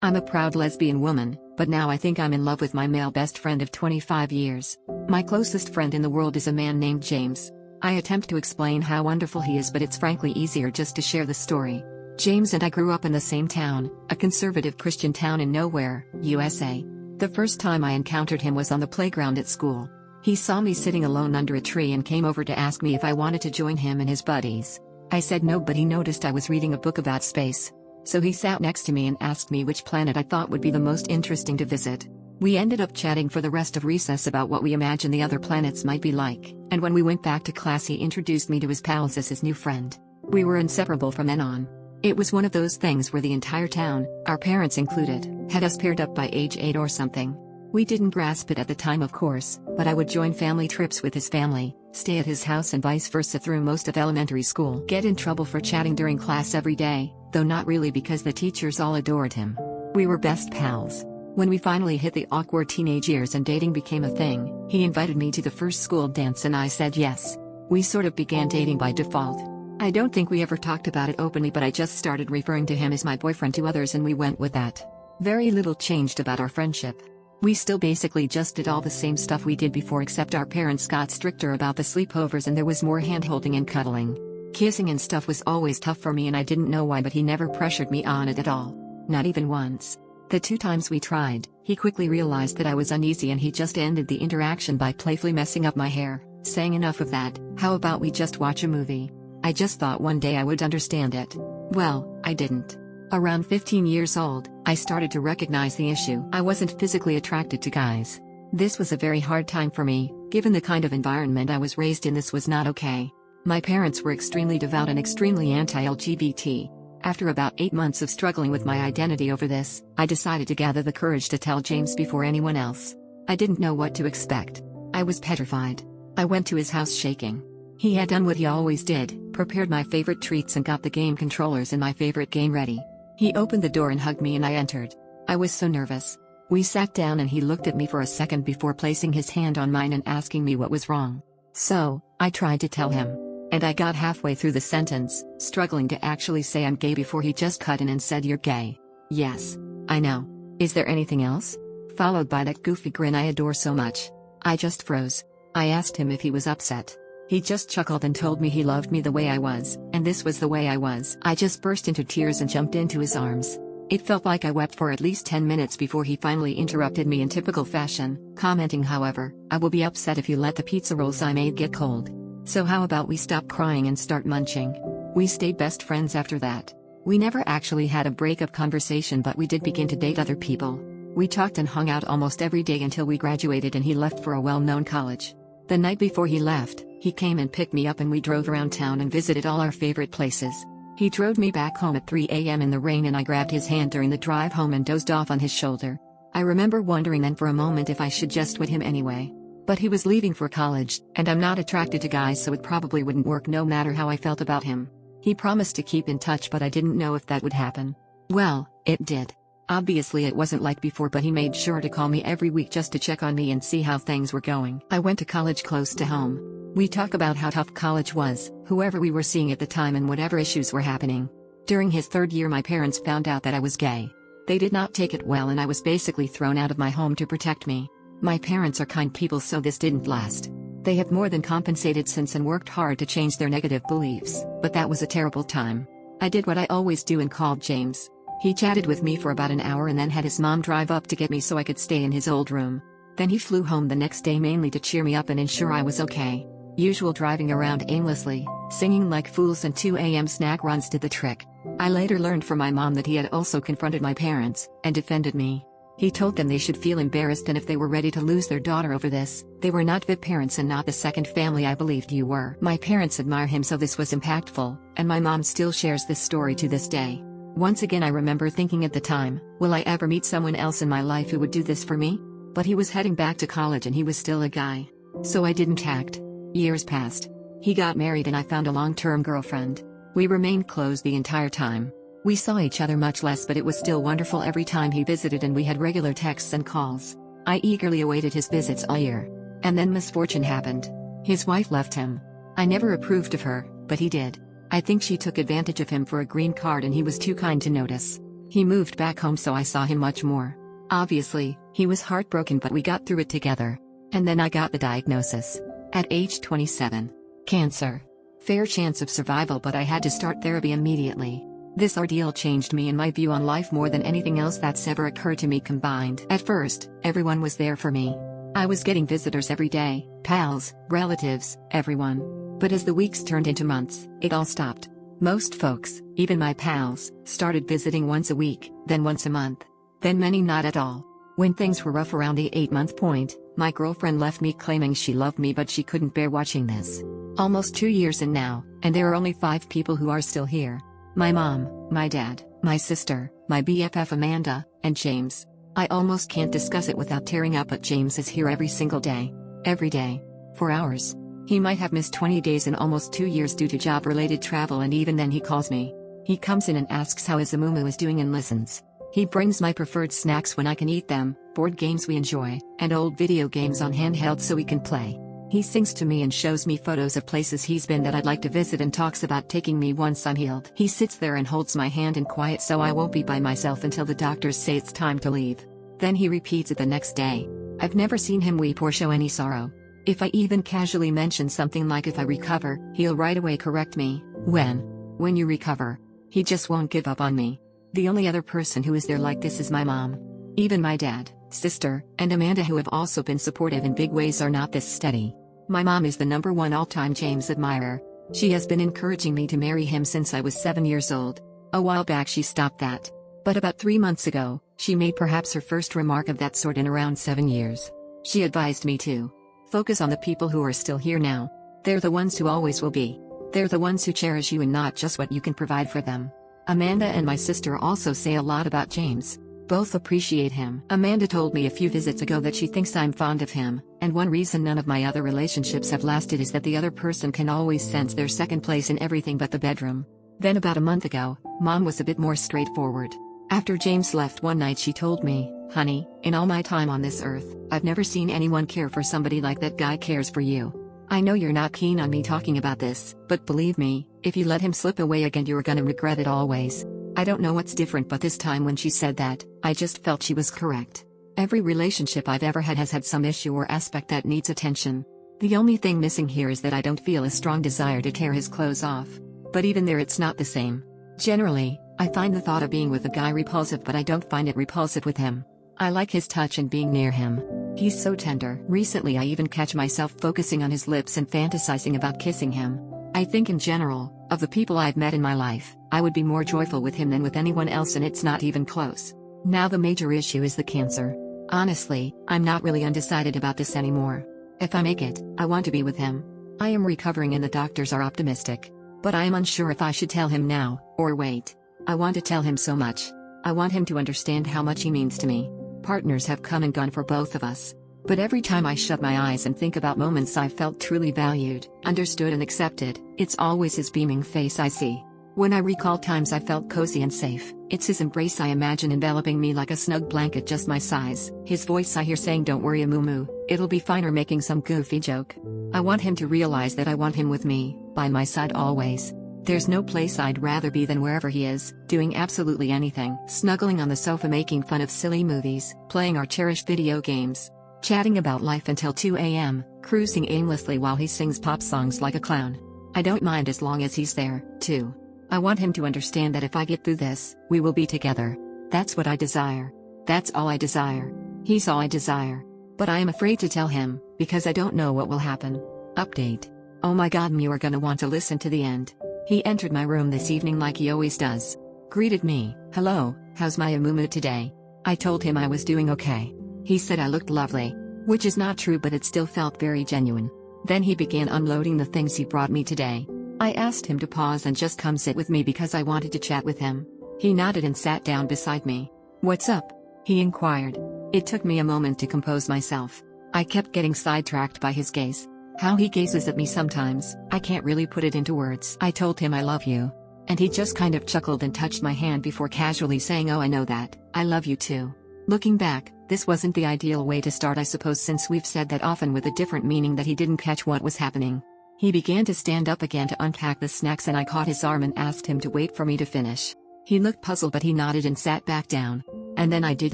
I'm a proud lesbian woman, but now I think I'm in love with my male best friend of 25 years. My closest friend in the world is a man named James. I attempt to explain how wonderful he is, but it's frankly easier just to share the story. James and I grew up in the same town, a conservative Christian town in Nowhere, USA. The first time I encountered him was on the playground at school. He saw me sitting alone under a tree and came over to ask me if I wanted to join him and his buddies. I said no, but he noticed I was reading a book about space. So he sat next to me and asked me which planet I thought would be the most interesting to visit. We ended up chatting for the rest of recess about what we imagine the other planets might be like, and when we went back to class he introduced me to his pals as his new friend. We were inseparable from then on. It was one of those things where the entire town, our parents included, had us paired up by age 8 or something. We didn't grasp it at the time, of course, but I would join family trips with his family, stay at his house and vice versa through most of elementary school, get in trouble for chatting during class every day, though not really because the teachers all adored him. We were best pals. When we finally hit the awkward teenage years and dating became a thing, he invited me to the first school dance and I said yes. We sort of began dating by default. I don't think we ever talked about it openly, but I just started referring to him as my boyfriend to others and we went with that. Very little changed about our friendship. We still basically just did all the same stuff we did before, except our parents got stricter about the sleepovers and there was more hand-holding and cuddling. Kissing and stuff was always tough for me and I didn't know why, but he never pressured me on it at all. Not even once. The 2 times we tried, he quickly realized that I was uneasy and he just ended the interaction by playfully messing up my hair, saying enough of that, how about we just watch a movie? I just thought one day I would understand it. Well, I didn't. Around 15 years old, I started to recognize the issue. I wasn't physically attracted to guys. This was a very hard time for me, given the kind of environment I was raised in. This was not okay. My parents were extremely devout and extremely anti-LGBT. After about 8 months of struggling with my identity over this, I decided to gather the courage to tell James before anyone else. I didn't know what to expect. I was petrified. I went to his house shaking. He had done what he always did, prepared my favorite treats and got the game controllers in my favorite game ready. He opened the door and hugged me and I entered. I was so nervous. We sat down and he looked at me for a second before placing his hand on mine and asking me what was wrong. So, I tried to tell him. And I got halfway through the sentence, struggling to actually say I'm gay before he just cut in and said, "You're gay." "Yes. I know. Is there anything else?" Followed by that goofy grin I adore so much. I just froze. I asked him if he was upset. He just chuckled and told me he loved me the way I was, and this was the way I was. I just burst into tears and jumped into his arms. It felt like I wept for at least 10 minutes before he finally interrupted me in typical fashion, commenting, "However, I will be upset if you let the pizza rolls I made get cold. So how about we stop crying and start munching?" We stayed best friends after that. We never actually had a breakup conversation, but we did begin to date other people. We talked and hung out almost every day until we graduated and he left for a well-known college. The night before he left, he came and picked me up and we drove around town and visited all our favorite places. He drove me back home at 3 a.m. in the rain and I grabbed his hand during the drive home and dozed off on his shoulder. I remember wondering then for a moment if I should just with him anyway. But he was leaving for college, and I'm not attracted to guys, so it probably wouldn't work no matter how I felt about him. He promised to keep in touch, but I didn't know if that would happen. Well, it did. Obviously it wasn't like before, but he made sure to call me every week just to check on me and see how things were going. I went to college close to home. We talk about how tough college was, whoever we were seeing at the time and whatever issues were happening. During his 3rd year my parents found out that I was gay. They did not take it well and I was basically thrown out of my home to protect me. My parents are kind people, so this didn't last. They have more than compensated since and worked hard to change their negative beliefs, but that was a terrible time. I did what I always do and called James. He chatted with me for about an hour and then had his mom drive up to get me so I could stay in his old room. Then he flew home the next day mainly to cheer me up and ensure I was okay. Usual driving around aimlessly, singing like fools, and 2 a.m. snack runs did the trick. I later learned from my mom that he had also confronted my parents and defended me. He told them they should feel embarrassed and if they were ready to lose their daughter over this, they were not VIP parents and not the second family I believed you were. My parents admire him, so this was impactful, and my mom still shares this story to this day. Once again I remember thinking at the time, will I ever meet someone else in my life who would do this for me? But he was heading back to college and he was still a guy. So I didn't act. Years passed. He got married and I found a long-term girlfriend. We remained close the entire time. We saw each other much less, but it was still wonderful every time he visited and we had regular texts and calls. I eagerly awaited his visits all year. And then misfortune happened. His wife left him. I never approved of her, but he did. I think she took advantage of him for a green card and he was too kind to notice. He moved back home so I saw him much more. Obviously, he was heartbroken but we got through it together. And then I got the diagnosis. At age 27. Cancer. Fair chance of survival but I had to start therapy immediately. This ordeal changed me and my view on life more than anything else that's ever occurred to me combined. At first, everyone was there for me. I was getting visitors every day, pals, relatives, everyone. But as the weeks turned into months, it all stopped. Most folks, even my pals, started visiting once a week, then once a month. Then many not at all. When things were rough around the 8-month point, my girlfriend left me claiming she loved me but she couldn't bear watching this. Almost 2 years in now, and there are only 5 people who are still here. My mom, my dad, my sister, my BFF Amanda, and James. I almost can't discuss it without tearing up but James is here every single day. Every day. For hours. He might have missed 20 days in almost 2 years due to job-related travel and even then he calls me. He comes in and asks how his Amumu is doing and listens. He brings my preferred snacks when I can eat them, board games we enjoy, and old video games on handheld so we can play. He sings to me and shows me photos of places he's been that I'd like to visit and talks about taking me once I'm healed. He sits there and holds my hand in quiet so I won't be by myself until the doctors say it's time to leave. Then he repeats it the next day. I've never seen him weep or show any sorrow. If I even casually mention something like if I recover, he'll right away correct me. When you recover. He just won't give up on me. The only other person who is there like this is my mom. Even my dad, sister, and Amanda who have also been supportive in big ways are not this steady. My mom is the #1 all-time James admirer. She has been encouraging me to marry him since I was 7 years old. A while back she stopped that. But about 3 months ago, she made perhaps her first remark of that sort in around 7 years. She advised me to focus on the people who are still here now. They're the ones who always will be. They're the ones who cherish you and not just what you can provide for them. Amanda and my sister also say a lot about James. Both appreciate him. Amanda told me a few visits ago that she thinks I'm fond of him, and one reason none of my other relationships have lasted is that the other person can always sense their second place in everything but the bedroom. Then about a month ago, Mom was a bit more straightforward. After James left one night she told me, "Honey, in all my time on this earth, I've never seen anyone care for somebody like that guy cares for you. I know you're not keen on me talking about this, but believe me, if you let him slip away again you're gonna regret it always." I don't know what's different but this time when she said that, I just felt she was correct. Every relationship I've ever had has had some issue or aspect that needs attention. The only thing missing here is that I don't feel a strong desire to tear his clothes off. But even there it's not the same. Generally, I find the thought of being with a guy repulsive but I don't find it repulsive with him. I like his touch and being near him. He's so tender. Recently I even catch myself focusing on his lips and fantasizing about kissing him. I think in general, of the people I've met in my life, I would be more joyful with him than with anyone else and it's not even close. Now the major issue is the cancer. Honestly, I'm not really undecided about this anymore. If I make it, I want to be with him. I am recovering and the doctors are optimistic. But I am unsure if I should tell him now, or wait. I want to tell him so much. I want him to understand how much he means to me. Partners have come and gone for both of us. But every time I shut my eyes and think about moments I felt truly valued, understood and accepted, it's always his beaming face I see. When I recall times I felt cozy and safe, it's his embrace I imagine enveloping me like a snug blanket just my size, his voice I hear saying don't worry Amumu, it'll be fine or making some goofy joke. I want him to realize that I want him with me, by my side always. There's no place I'd rather be than wherever he is, doing absolutely anything. Snuggling on the sofa making fun of silly movies, playing our cherished video games. Chatting about life until 2 a.m., cruising aimlessly while he sings pop songs like a clown. I don't mind as long as he's there, too. I want him to understand that if I get through this, we will be together. That's what I desire. That's all I desire. He's all I desire. But I am afraid to tell him, because I don't know what will happen. Update. Oh my god, you are gonna want to listen to the end. He entered my room this evening like he always does. Greeted me, "Hello, how's my Amumu today?" I told him I was doing okay. He said I looked lovely. Which is not true but it still felt very genuine. Then he began unloading the things he brought me today. I asked him to pause and just come sit with me because I wanted to chat with him. He nodded and sat down beside me. "What's up?" he inquired. It took me a moment to compose myself. I kept getting sidetracked by his gaze. How he gazes at me sometimes, I can't really put it into words. I told him I love you. And he just kind of chuckled and touched my hand before casually saying, "Oh, I know that, I love you too." Looking back, this wasn't the ideal way to start I suppose since we've said that often with a different meaning that he didn't catch what was happening. He began to stand up again to unpack the snacks and I caught his arm and asked him to wait for me to finish. He looked puzzled but he nodded and sat back down. And then I did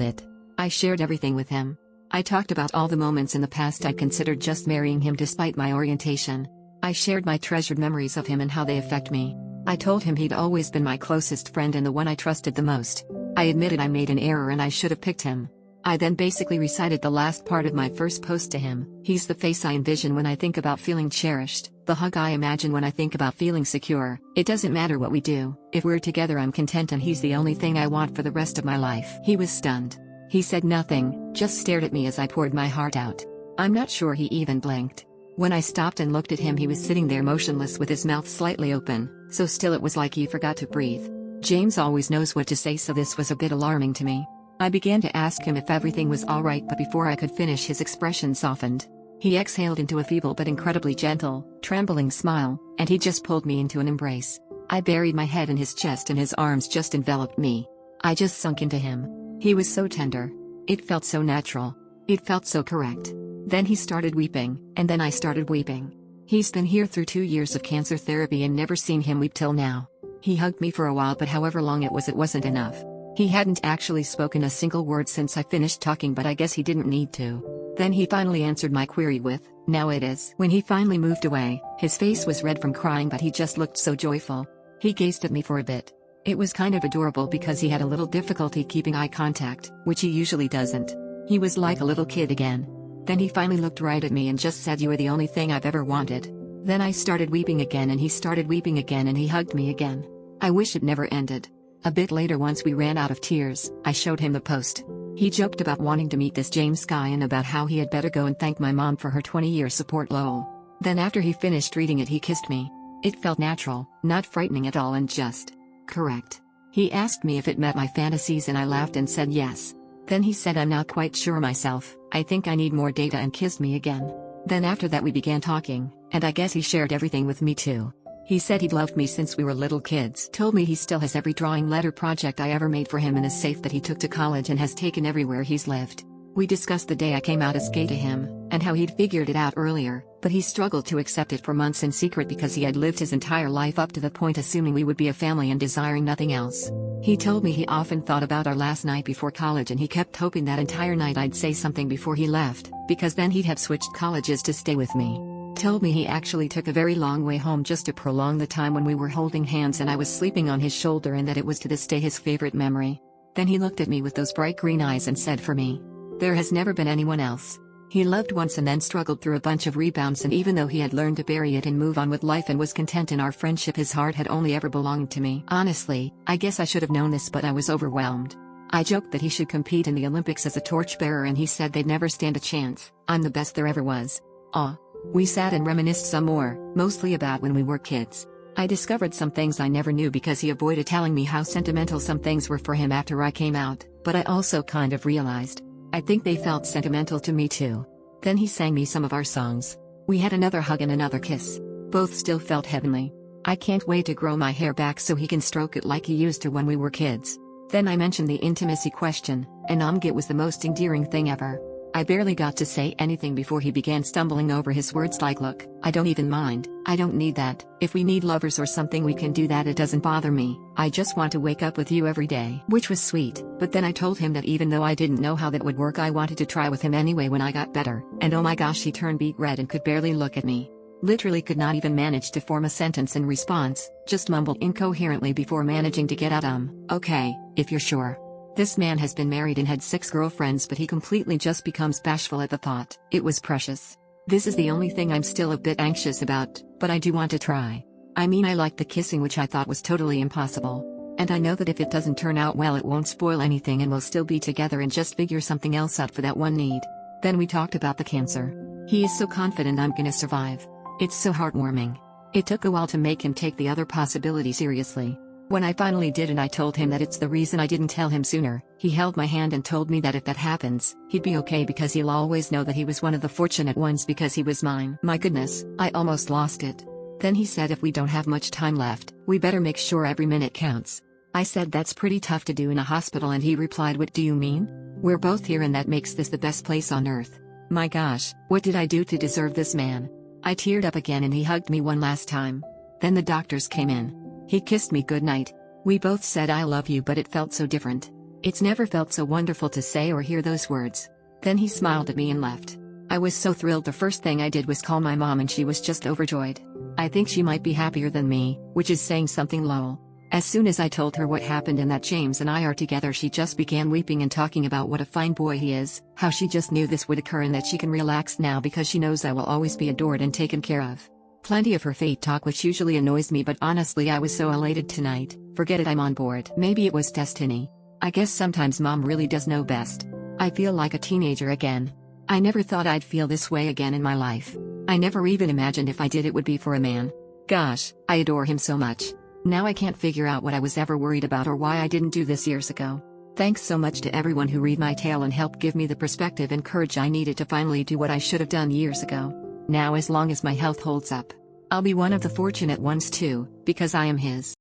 it. I shared everything with him. I talked about all the moments in the past I considered just marrying him despite my orientation. I shared my treasured memories of him and how they affect me. I told him he'd always been my closest friend and the one I trusted the most. I admitted I made an error and I should have picked him. I then basically recited the last part of my first post to him. He's the face I envision when I think about feeling cherished, the hug I imagine when I think about feeling secure. It doesn't matter what we do, if we're together I'm content and he's the only thing I want for the rest of my life. He was stunned. He said nothing, just stared at me as I poured my heart out. I'm not sure he even blinked. When I stopped and looked at him he was sitting there motionless with his mouth slightly open, so still it was like he forgot to breathe. James always knows what to say, so this was a bit alarming to me. I began to ask him if everything was alright, but before I could finish his expression softened. He exhaled into a feeble but incredibly gentle, trembling smile, and he just pulled me into an embrace. I buried my head in his chest and his arms just enveloped me. I just sunk into him. He was so tender. It felt so natural. It felt so correct. Then he started weeping, and then I started weeping. He's been here through 2 years of cancer therapy and never seen him weep till now. He hugged me for a while, but however long it wasn't enough. He hadn't actually spoken a single word since I finished talking, but I guess he didn't need to. Then he finally answered my query with, "Now it is." When he finally moved away, his face was red from crying, but he just looked so joyful. He gazed at me for a bit. It was kind of adorable because he had a little difficulty keeping eye contact, which he usually doesn't. He was like a little kid again. Then he finally looked right at me and just said, "You are the only thing I've ever wanted." Then I started weeping again and he started weeping again and he hugged me again. I wish it never ended. A bit later, once we ran out of tears, I showed him the post. He joked about wanting to meet this James guy and about how he had better go and thank my mom for her 20-year support, lol. Then after he finished reading it he kissed me. It felt natural, not frightening at all and just correct. He asked me if it met my fantasies and I laughed and said yes. Then he said, "I'm not quite sure myself, I think I need more data," and kissed me again. Then after that we began talking, and I guess he shared everything with me too. He said he'd loved me since we were little kids. Told me he still has every drawing letter project I ever made for him in a safe that he took to college and has taken everywhere he's lived. We discussed the day I came out as gay to him, and how he'd figured it out earlier, but he struggled to accept it for months in secret because he had lived his entire life up to the point assuming we would be a family and desiring nothing else. He told me he often thought about our last night before college and he kept hoping that entire night I'd say something before he left, because then he'd have switched colleges to stay with me. Told me he actually took a very long way home just to prolong the time when we were holding hands and I was sleeping on his shoulder, and that it was to this day his favorite memory. Then he looked at me with those bright green eyes and said, "For me, there has never been anyone else." He loved once and then struggled through a bunch of rebounds, and even though he had learned to bury it and move on with life and was content in our friendship, his heart had only ever belonged to me. Honestly, I guess I should have known this, but I was overwhelmed. I joked that he should compete in the Olympics as a torchbearer and he said they'd never stand a chance. I'm the best there ever was. Aw. We sat and reminisced some more, mostly about when we were kids. I discovered some things I never knew because he avoided telling me how sentimental some things were for him after I came out, but I also kind of realized. I think they felt sentimental to me too. Then he sang me some of our songs. We had another hug and another kiss. Both still felt heavenly. I can't wait to grow my hair back so he can stroke it like he used to when we were kids. Then I mentioned the intimacy question, and it was the most endearing thing ever. I barely got to say anything before he began stumbling over his words like, "Look, I don't even mind, I don't need that. If we need lovers or something we can do that, it doesn't bother me. I just want to wake up with you every day." Which was sweet, but then I told him that even though I didn't know how that would work, I wanted to try with him anyway when I got better, and oh my gosh, he turned beet red and could barely look at me. Literally could not even manage to form a sentence in response, just mumbled incoherently before managing to get out, "Okay, if you're sure." This man has been married and had 6 girlfriends, but he completely just becomes bashful at the thought. It was precious. This is the only thing I'm still a bit anxious about, but I do want to try. I mean, I liked the kissing, which I thought was totally impossible. And I know that if it doesn't turn out well, it won't spoil anything and we'll still be together and just figure something else out for that one need. Then we talked about the cancer. He is so confident I'm gonna survive. It's so heartwarming. It took a while to make him take the other possibility seriously. When I finally did and I told him that it's the reason I didn't tell him sooner, he held my hand and told me that if that happens, he'd be okay because he'll always know that he was one of the fortunate ones because he was mine. My goodness, I almost lost it. Then he said if we don't have much time left, we better make sure every minute counts. I said that's pretty tough to do in a hospital, and he replied, "What do you mean? We're both here and that makes this the best place on earth." My gosh, what did I do to deserve this man? I teared up again and he hugged me one last time. Then the doctors came in. He kissed me goodnight. We both said I love you, but it felt so different. It's never felt so wonderful to say or hear those words. Then he smiled at me and left. I was so thrilled. The first thing I did was call my mom and she was just overjoyed. I think she might be happier than me, which is saying something, lol. As soon as I told her what happened and that James and I are together, she just began weeping and talking about what a fine boy he is, how she just knew this would occur and that she can relax now because she knows I will always be adored and taken care of. Plenty of her fate talk, which usually annoys me, but honestly I was so elated tonight. Forget it, I'm on board. Maybe it was destiny. I guess sometimes mom really does know best. I feel like a teenager again. I never thought I'd feel this way again in my life. I never even imagined if I did it would be for a man. Gosh, I adore him so much. Now I can't figure out what I was ever worried about or why I didn't do this years ago. Thanks so much to everyone who read my tale and helped give me the perspective and courage I needed to finally do what I should have done years ago. Now as long as my health holds up, I'll be one of the fortunate ones too, because I am his.